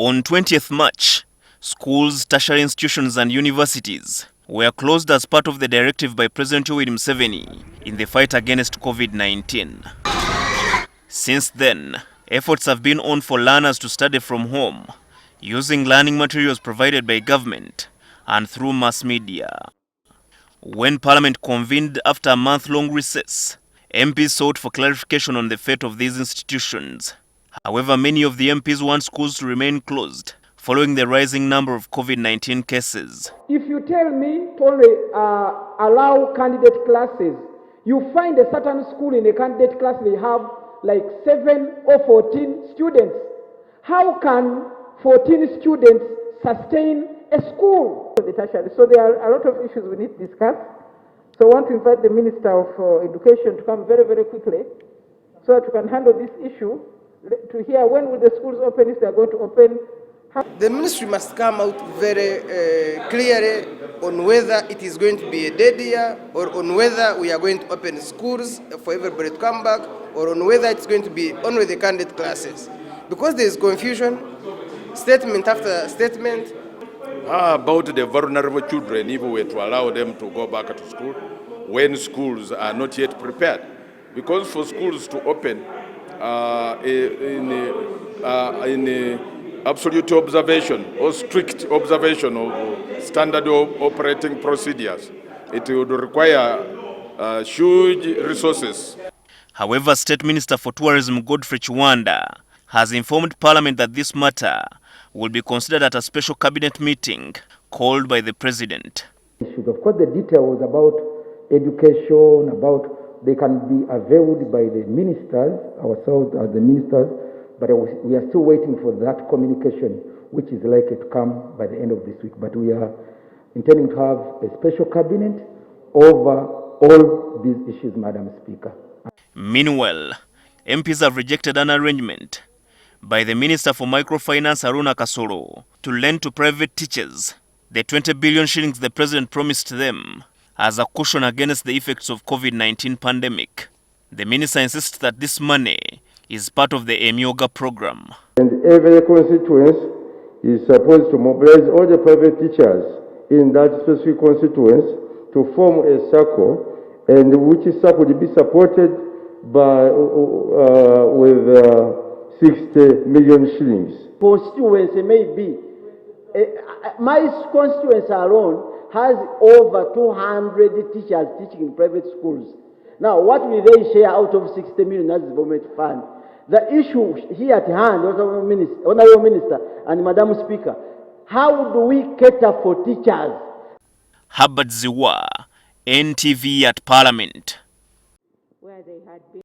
On 20th March, schools, tertiary institutions and universities were closed as part of the directive by President Museveni in the fight against COVID-19. Since then, efforts have been on for learners to study from home, using learning materials provided by government and through mass media. When Parliament convened after a month-long recess, MPs sought for clarification on the fate of these institutions. However, many of the MPs want schools to remain closed following the rising number of COVID-19 cases. If you tell me to only allow candidate classes, you find a certain school in a candidate class, they have like 7 or 14 students. How can 14 students sustain a school? So there are a lot of issues we need to discuss. So I want to invite the Minister of Education to come very, very quickly so that we can handle this issue, to hear when will the schools open, if they are going to open. The ministry must come out very clearly on whether it is going to be a dead year, or on whether we are going to open schools for everybody to come back, or on whether it's going to be only the candidate classes. Because there is confusion, statement after statement. How about the vulnerable children, if we were to allow them to go back to school when schools are not yet prepared? Because for schools to open in absolute observation or strict observation of standard operating procedures, it would require huge resources. However, State Minister for Tourism Godfrey Kiwanda has informed Parliament that this matter will be considered at a special cabinet meeting called by the President. Of course, the details about education, about they can be availed by the ministers, ourselves as the ministers, but we are still waiting for that communication, which is likely to come by the end of this week. But we are intending to have a special cabinet over all these issues, Madam Speaker. Meanwhile, MPs have rejected an arrangement by the Minister for Microfinance, Ruhakana, to lend to private teachers the 20 billion shillings the President promised them as a cushion against the effects of COVID-19 pandemic. The Minister insists that this money is part of the Emyoga program. And every constituency is supposed to mobilize all the private teachers in that specific constituency to form a circle, and which circle will be supported by with 60 million shillings. Constituency maybe. My constituency alone has over 200 teachers teaching in private schools. Now, what will they share out of 60 million as government fund? The issue here at hand, Honorable Minister and Madam Speaker, how do we cater for teachers? Habad Ziwa, NTV at Parliament. Where they had been